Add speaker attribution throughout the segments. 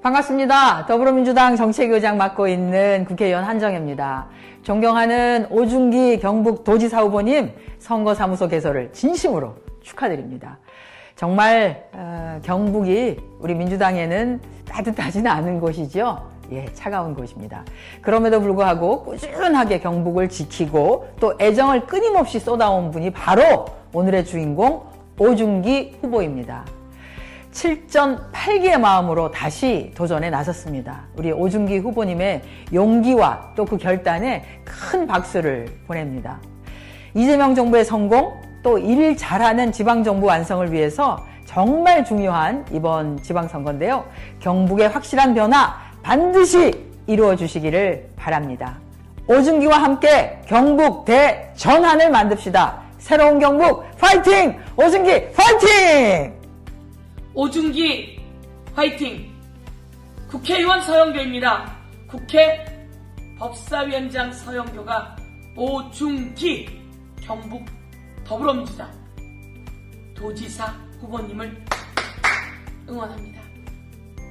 Speaker 1: 반갑습니다. 더불어민주당 정책위원장 맡고 있는 국회의원 한정혜입니다. 존경하는 오중기 경북도지사 후보님 선거사무소 개설을 진심으로 축하드립니다. 정말 경북이 우리 민주당에는 따뜻하지는 않은 곳이죠. 예, 차가운 곳입니다. 그럼에도 불구하고 꾸준하게 경북을 지키고 또 애정을 끊임없이 쏟아온 분이 바로 오늘의 주인공 오중기 후보입니다. 7전 8기의 마음으로 다시 도전에 나섰습니다. 우리 오중기 후보님의 용기와 또 그 결단에 큰 박수를 보냅니다. 이재명 정부의 성공, 또 일 잘하는 지방정부 완성을 위해서 정말 중요한 이번 지방선거인데요. 경북의 확실한 변화 반드시 이루어 주시기를 바랍니다. 오중기와 함께 경북 대전환을 만듭시다. 새로운 경북 파이팅! 오중기 파이팅!
Speaker 2: 오중기 화이팅! 국회의원 서영교입니다. 국회 법사위원장 서영교가 오중기 경북 더불어민주당 도지사 후보님을 응원합니다.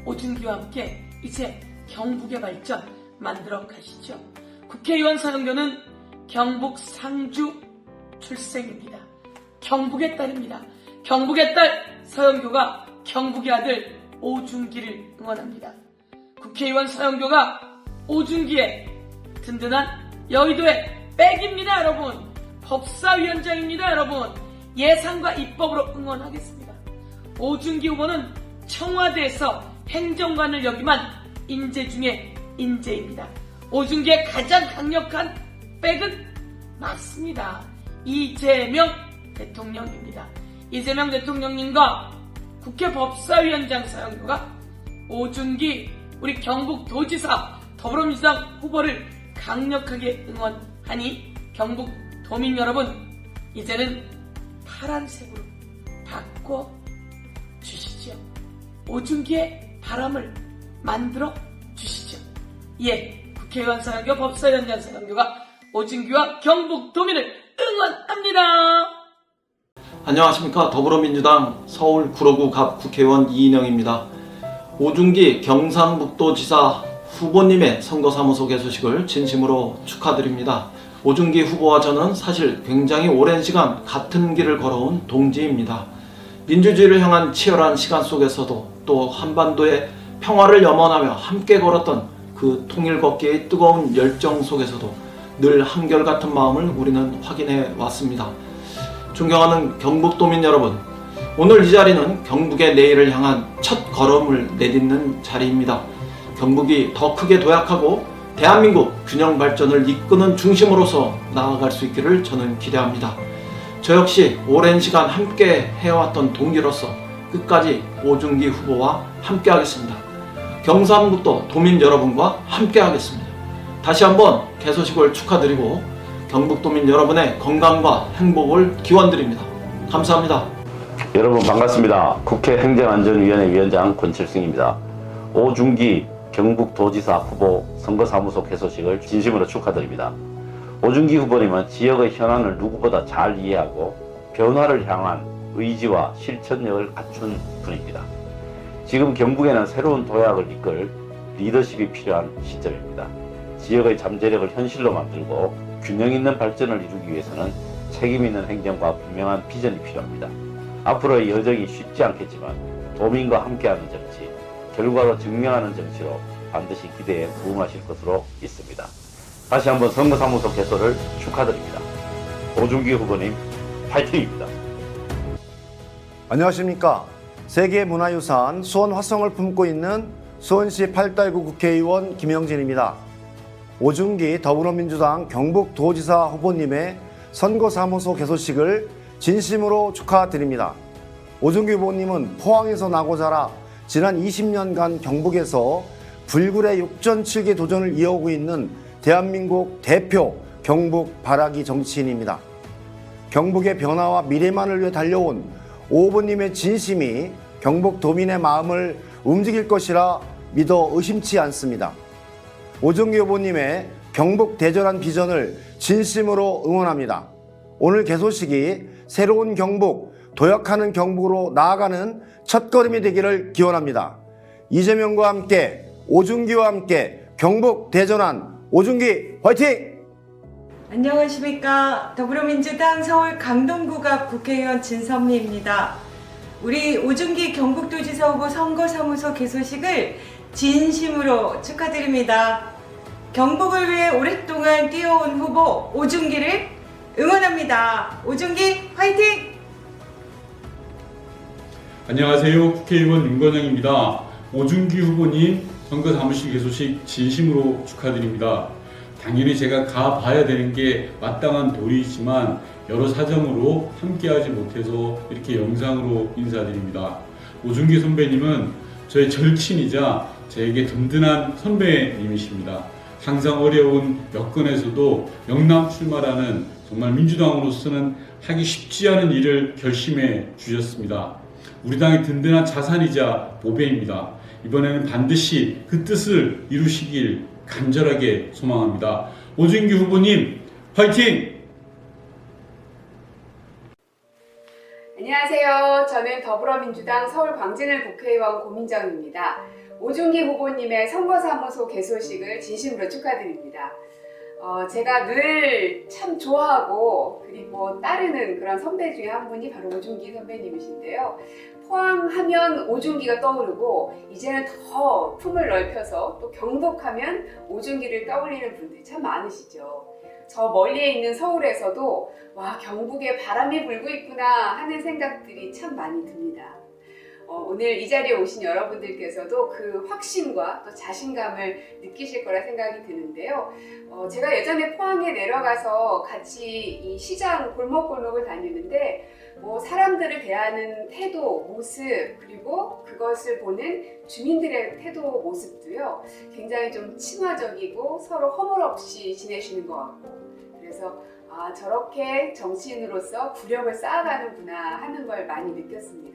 Speaker 2: 오중기와 함께 이제 경북의 발전 만들어 가시죠. 국회의원 서영교는 경북 상주 출생입니다. 경북의 딸입니다. 경북의 딸 서영교가 경북의 아들 오중기를 응원합니다. 국회의원 서영교가 오중기의 든든한 여의도의 백입니다, 여러분. 법사위원장입니다, 여러분. 예산과 입법으로 응원하겠습니다. 오중기 후보는 청와대에서 행정관을 역임한 인재 중에 인재입니다. 오중기의 가장 강력한 백은 맞습니다. 이재명 대통령입니다. 이재명 대통령님과 국회 법사위원장 서영교가 오중기 우리 경북도지사 더불어민주당 후보를 강력하게 응원하니 경북 도민 여러분, 이제는 파란색으로 바꿔주시죠. 오중기의 바람을 만들어 주시죠. 예, 국회의원 서영교, 법사위원장 서영교가 오중기와 경북 도민을 응원합니다.
Speaker 3: 안녕하십니까. 더불어민주당 서울 구로구 갑 국회의원 이인영입니다. 오중기 경상북도지사 후보님의 선거사무소 개소식을 진심으로 축하드립니다. 오중기 후보와 저는 사실 굉장히 오랜 시간 같은 길을 걸어온 동지입니다. 민주주의를 향한 치열한 시간 속에서도 또 한반도의 평화를 염원하며 함께 걸었던 그 통일걷기의 뜨거운 열정 속에서도 늘 한결같은 마음을 우리는 확인해 왔습니다. 존경하는 경북도민 여러분, 오늘 이 자리는 경북의 내일을 향한 첫 걸음을 내딛는 자리입니다. 경북이 더 크게 도약하고 대한민국 균형 발전을 이끄는 중심으로서 나아갈 수 있기를 저는 기대합니다. 저 역시 오랜 시간 함께 해왔던 동기로서 끝까지 오중기 후보와 함께 하겠습니다. 경상북도 도민 여러분과 함께 하겠습니다. 다시 한번 개소식을 축하드리고 경북도민 여러분의 건강과 행복을 기원드립니다. 감사합니다.
Speaker 4: 여러분 반갑습니다. 국회 행정안전위원회 위원장 권칠승입니다. 오중기 경북도지사 후보 선거사무소 개소식을 진심으로 축하드립니다. 오중기 후보님은 지역의 현안을 누구보다 잘 이해하고 변화를 향한 의지와 실천력을 갖춘 분입니다. 지금 경북에는 새로운 도약을 이끌 리더십이 필요한 시점입니다. 지역의 잠재력을 현실로 만들고 균형 있는 발전을 이루기 위해서는 책임 있는 행정과 분명한 비전이 필요합니다. 앞으로의 여정이 쉽지 않겠지만 도민과 함께하는 정치, 결과로 증명하는 정치로 반드시 기대에 부응하실 것으로 믿습니다. 다시 한번 선거사무소 개소를 축하드립니다. 오중기 후보님 파이팅입니다.
Speaker 5: 안녕하십니까. 세계문화유산 수원 화성을 품고 있는 수원시 8달구 국회의원 김영진입니다. 오중기 더불어민주당 경북도지사 후보님의 선거사무소 개소식을 진심으로 축하드립니다. 오중기 후보님은 포항에서 나고 자라 지난 20년간 경북에서 불굴의 육전 7기 도전을 이어오고 있는 대한민국 대표 경북 발아기 정치인입니다. 경북의 변화와 미래만을 위해 달려온 오 후보님의 진심이 경북 도민의 마음을 움직일 것이라 믿어 의심치 않습니다. 오중기 후보님의 경북 대전환 비전을 진심으로 응원합니다. 오늘 개소식이 새로운 경북, 도약하는 경북으로 나아가는 첫걸음이 되기를 기원합니다. 이재명과 함께 오중기와 함께 경북 대전환 오중기 화이팅!
Speaker 6: 안녕하십니까. 더불어민주당 서울 강동구갑 국회의원 진선미입니다. 우리 오중기 경북도지사 후보 선거사무소 개소식을 진심으로 축하드립니다. 경북을 위해 오랫동안 뛰어온 후보 오중기를 응원합니다. 오중기 화이팅!
Speaker 7: 안녕하세요. 국회의원 윤건영입니다. 오중기 후보님 선거사무실 개소식 진심으로 축하드립니다. 당연히 제가 가봐야 되는 게 마땅한 도리이지만 여러 사정으로 함께하지 못해서 이렇게 영상으로 인사드립니다. 오중기 선배님은 저의 절친이자 저에게 든든한 선배님이십니다. 항상 어려운 여건에서도 영남 출마라는 정말 민주당으로서는 하기 쉽지 않은 일을 결심해 주셨습니다. 우리 당의 든든한 자산이자 보배입니다. 이번에는 반드시 그 뜻을 이루시길 간절하게 소망합니다. 오중기 후보님 화이팅!
Speaker 8: 안녕하세요. 저는 더불어민주당 서울 광진을 국회의원 고민정입니다. 오중기 후보님의 선거사무소 개소식을 진심으로 축하드립니다. 제가 늘 참 좋아하고 그리고 따르는 그런 선배 중에 한 분이 바로 오중기 선배님이신데요. 포항하면 오중기가 떠오르고 이제는 더 품을 넓혀서 또 경북하면 오중기를 떠올리는 분들이 참 많으시죠. 저 멀리에 있는 서울에서도 와, 경북에 바람이 불고 있구나 하는 생각들이 참 많이 듭니다. 오늘 이 자리에 오신 여러분들께서도 그 확신과 또 자신감을 느끼실 거라 생각이 드는데요. 제가 예전에 포항에 내려가서 같이 이 시장 골목골목을 다니는데 사람들을 대하는 태도, 모습, 그리고 그것을 보는 주민들의 태도, 모습도요, 굉장히 좀 친화적이고 서로 허물 없이 지내시는 것 같고, 그래서 저렇게 정치인으로서 구력을 쌓아가는구나 하는 걸 많이 느꼈습니다.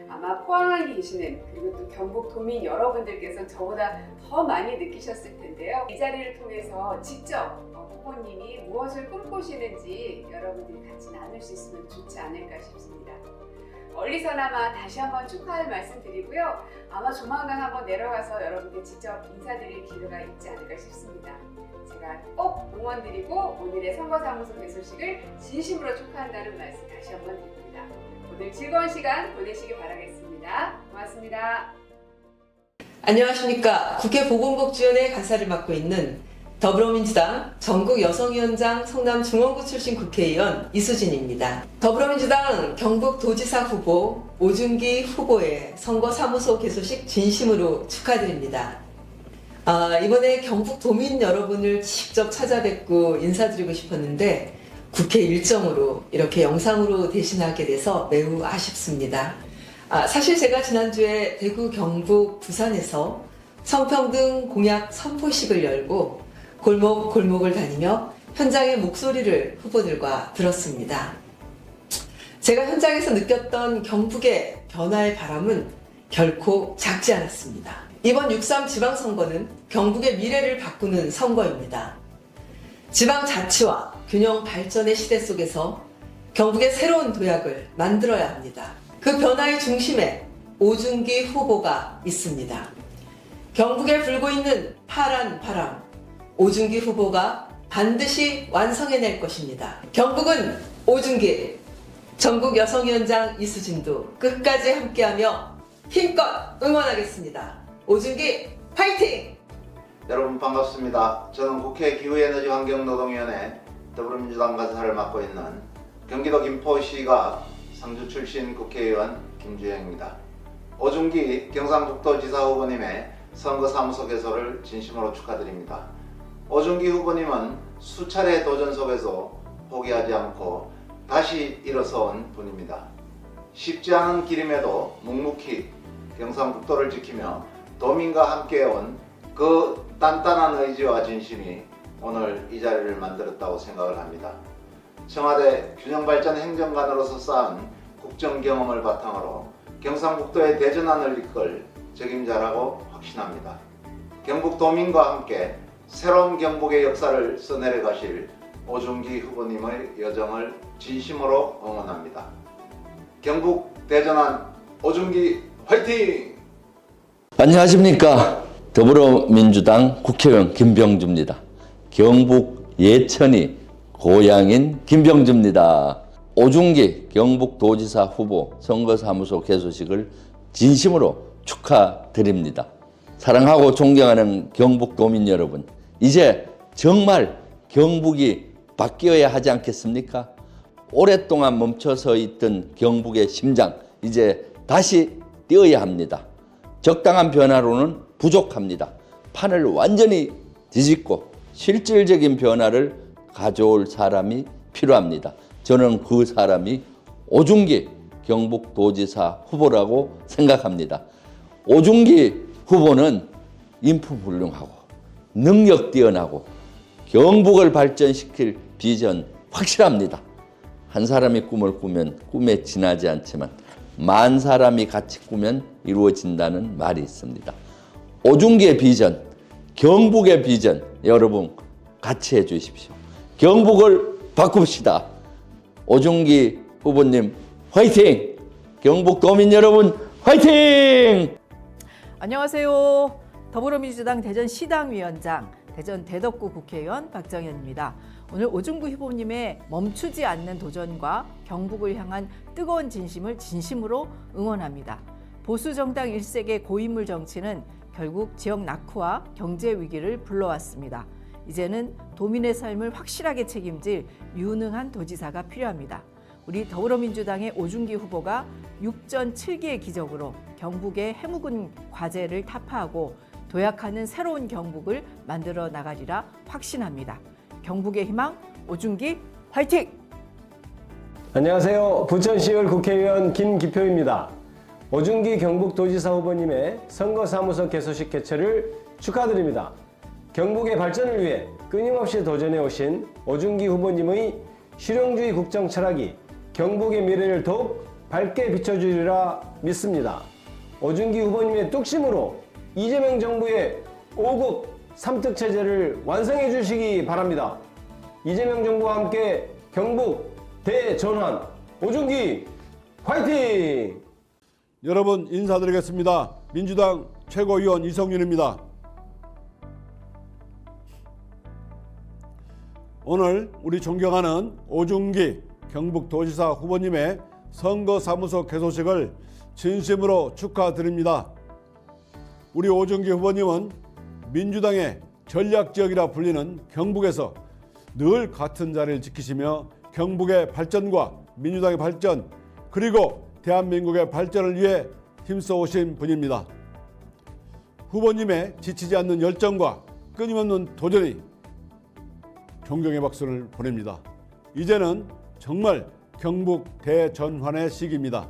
Speaker 8: 아마 포항에 계시는 그리고 또 경북 도민 여러분들께서는 저보다 더 많이 느끼셨을 텐데요. 이 자리를 통해서 직접 후보님이 무엇을 꿈꾸시는지 여러분들이 같이 나눌 수 있으면 좋지 않을까 싶습니다. 멀리서나마 다시 한번 축하할 말씀드리고요. 아마 조만간 한번 내려가서 여러분께 직접 인사드릴 기회가 있지 않을까 싶습니다. 제가 꼭 응원드리고 오늘의 선거사무소 개소식을 진심으로 축하한다는 말씀 다시 한번 드립니다. 오늘 즐거운 시간 보내시기 바라겠습니다. 고맙습니다.
Speaker 9: 안녕하십니까. 국회 보건복지위원회 간사를 맡고 있는 더불어민주당 전국여성위원장 성남중원구 출신 국회의원 이수진입니다. 더불어민주당 경북도지사 후보 오중기 후보의 선거사무소 개소식 진심으로 축하드립니다. 이번에 경북도민 여러분을 직접 찾아뵙고 인사드리고 싶었는데 국회 일정으로 이렇게 영상으로 대신하게 돼서 매우 아쉽습니다. 사실 제가 지난주에 대구, 경북, 부산에서 성평등 공약 선포식을 열고 골목골목을 다니며 현장의 목소리를 후보들과 들었습니다. 제가 현장에서 느꼈던 경북의 변화의 바람은 결코 작지 않았습니다. 이번 6.3 지방선거는 경북의 미래를 바꾸는 선거입니다. 지방자치와 균형 발전의 시대 속에서 경북의 새로운 도약을 만들어야 합니다. 그 변화의 중심에 오중기 후보가 있습니다. 경북에 불고 있는 파란 바람, 오중기 후보가 반드시 완성해낼 것입니다. 경북은 오중기, 전국여성위원장 이수진도 끝까지 함께하며 힘껏 응원하겠습니다. 오중기 파이팅!
Speaker 10: 여러분 반갑습니다. 저는 국회 기후에너지환경노동위원회 더불어민주당 간사를 맡고 있는 경기도 김포시가 상주 출신 국회의원 김주영입니다. 오중기 경상북도지사 후보님의 선거사무소 개소를 진심으로 축하드립니다. 오중기 후보님은 수차례 도전 속에서 포기하지 않고 다시 일어서온 분입니다. 쉽지 않은 길임에도 묵묵히 경상북도를 지키며 도민과 함께해온 그 단단한 의지와 진심이 오늘 이 자리를 만들었다고 생각을 합니다. 청와대 균형발전 행정관으로서 쌓은 국정 경험을 바탕으로 경상북도의 대전환을 이끌 적임자라고 확신합니다. 경북 도민과 함께 새로운 경북의 역사를 써내려 가실 오중기 후보님의 여정을 진심으로 응원합니다. 경북 대전환 오중기 화이팅!
Speaker 11: 안녕하십니까. 더불어민주당 국회의원 김병주입니다. 경북 예천이 고향인 김병주입니다. 오중기 경북도지사 후보 선거사무소 개소식을 진심으로 축하드립니다. 사랑하고 존경하는 경북도민 여러분, 이제 정말 경북이 바뀌어야 하지 않겠습니까? 오랫동안 멈춰서 있던 경북의 심장, 이제 다시 뛰어야 합니다. 적당한 변화로는 부족합니다. 판을 완전히 뒤집고 실질적인 변화를 가져올 사람이 필요합니다. 저는 그 사람이 오중기 경북도지사 후보라고 생각합니다. 오중기 후보는 인품 훌륭하고 능력 뛰어나고 경북을 발전시킬 비전 확실합니다. 한 사람이 꿈을 꾸면 꿈에 지나지 않지만 만 사람이 같이 꾸면 이루어진다는 말이 있습니다. 오중기의 비전, 경북의 비전, 여러분 같이 해주십시오. 경북을 바꿉시다. 오중기 후보님 화이팅! 경북도민 여러분 화이팅!
Speaker 1: 안녕하세요. 더불어민주당 대전시당위원장, 대전 대덕구 국회의원 박정현입니다. 오늘 오중기 후보님의 멈추지 않는 도전과 경북을 향한 뜨거운 진심을 진심으로 응원합니다. 보수 정당 일색의 고인물 정치는 결국 지역 낙후와 경제 위기를 불러왔습니다. 이제는 도민의 삶을 확실하게 책임질 유능한 도지사가 필요합니다. 우리 더불어민주당의 오중기 후보가 6전 7기의 기적으로 경북의 해묵은 과제를 타파하고 도약하는 새로운 경북을 만들어 나가리라 확신합니다. 경북의 희망, 오중기 화이팅!
Speaker 12: 안녕하세요. 부천시의회 국회의원 김기표입니다. 오중기 경북도지사 후보님의 선거사무소 개소식 개최를 축하드립니다. 경북의 발전을 위해 끊임없이 도전해 오신 오중기 후보님의 실용주의 국정 철학이 경북의 미래를 더욱 밝게 비춰주리라 믿습니다. 오중기 후보님의 뚝심으로 이재명 정부의 5급 3특 체제를 완성해 주시기 바랍니다. 이재명 정부와 함께 경북 대전환 오중기 화이팅!
Speaker 13: 여러분 인사드리겠습니다. 민주당 최고위원 이성윤입니다. 오늘 우리 존경하는 오중기 경북도지사 후보님의 선거사무소 개소식을 진심으로 축하드립니다. 우리 오중기 후보님은 민주당의 전략지역이라 불리는 경북에서 늘 같은 자리를 지키시며 경북의 발전과 민주당의 발전 그리고 대한민국의 발전을 위해 힘써오신 분입니다. 후보님의 지치지 않는 열정과 끊임없는 도전이 존경의 박수를 보냅니다. 이제는 정말 경북 대전환의 시기입니다.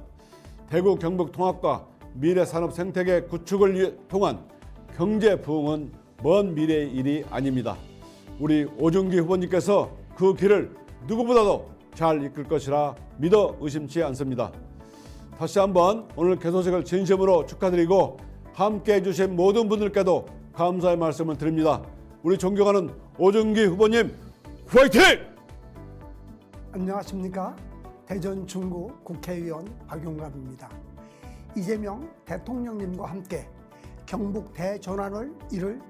Speaker 13: 대구 경북 통합과 미래 산업 생태계 구축을 통한 경제 부흥은 먼 미래의 일이 아닙니다. 우리 오중기 후보님께서 그 길을 누구보다도 잘 이끌 것이라 믿어 의심치 않습니다. 다시 한번 오늘 개소식을 진심으로 축하드리고 함께 해주신 모든 분들께도 감사의 말씀을 드립니다. 우리 존경하는 오중기 후보님 화이팅!
Speaker 14: 안녕하십니까. 대전 중구 국회의원 박용갑입니다. 이재명 대통령님과 함께 경북 대전환을 이룰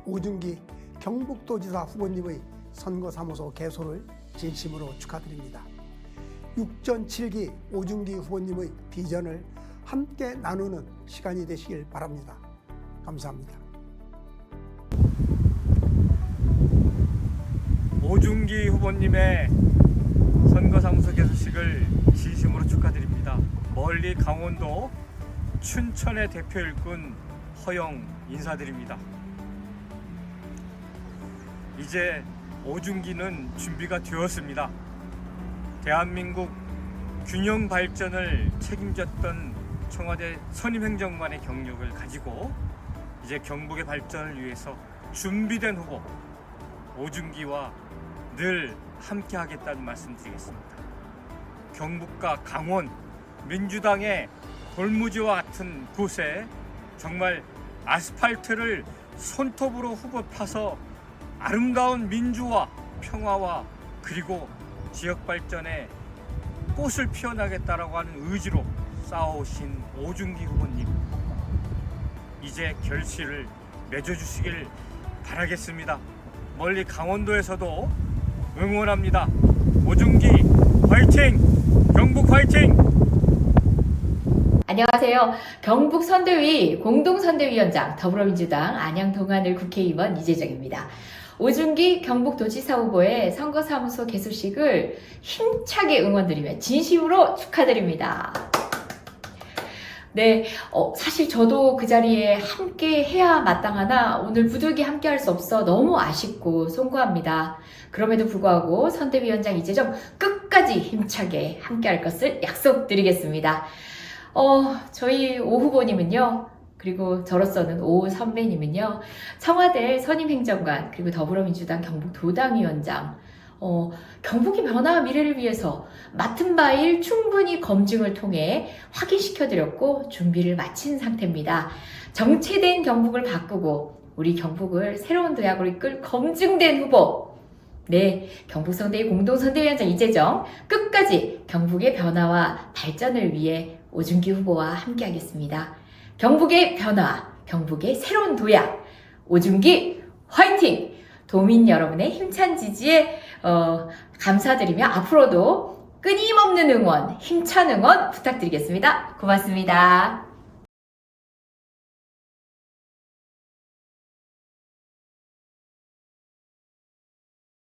Speaker 14: 오중기 경북도지사 후보님의 선거사무소 개소를 진심으로 축하드립니다. 6전 7기 오중기 후보님의 비전을 함께 나누는 시간이 되시길 바랍니다. 감사합니다.
Speaker 15: 오중기 후보님의 선거사무소 개소식을 진심으로 축하드립니다. 멀리 강원도 춘천의 대표 일꾼 허영 인사드립니다. 이제 오중기는 준비가 되었습니다. 대한민국 균형 발전을 책임졌던 청와대 선임행정관의 경력을 가지고 이제 경북의 발전을 위해서 준비된 후보 오중기와 늘 함께 하겠다는 말씀 드리겠습니다. 경북과 강원, 민주당의 돌무지와 같은 곳에 정말 아스팔트를 손톱으로 후보 파서 아름다운 민주화, 평화와 그리고 지역 발전에 꽃을 피워나겠다라고 하는 의지로 싸워오신 오중기 후보님, 이제 결실을 맺어주시길 바라겠습니다. 멀리 강원도에서도 응원합니다. 오중기 화이팅! 경북 화이팅!
Speaker 16: 안녕하세요. 경북 선대위 공동선대위원장 더불어민주당 안양 동안을 국회의원 이재정입니다. 오중기 경북도지사 후보의 선거사무소 개소식을 힘차게 응원드리며 진심으로 축하드립니다. 네, 사실 저도 그 자리에 함께 해야 마땅하나 오늘 부득이 함께 할 수 없어 너무 아쉽고 송구합니다. 그럼에도 불구하고 선대위원장 이재정 끝까지 힘차게 함께 할 것을 약속드리겠습니다. 저희 오 후보님은요, 그리고 저로서는 오 선배님은요, 청와대 선임행정관, 그리고 더불어민주당 경북도당위원장, 경북의 변화와 미래를 위해서 맡은 바일 충분히 검증을 통해 확인시켜드렸고 준비를 마친 상태입니다. 정체된 경북을 바꾸고 우리 경북을 새로운 도약으로 이끌 검증된 후보, 네, 경북선대위 공동선대위원장 이재정 끝까지 경북의 변화와 발전을 위해 오중기 후보와 함께하겠습니다. 경북의 변화, 경북의 새로운 도약, 오중기 화이팅! 도민 여러분의 힘찬 지지에 감사드리며 앞으로도 끊임없는 응원, 힘찬 응원 부탁드리겠습니다. 고맙습니다.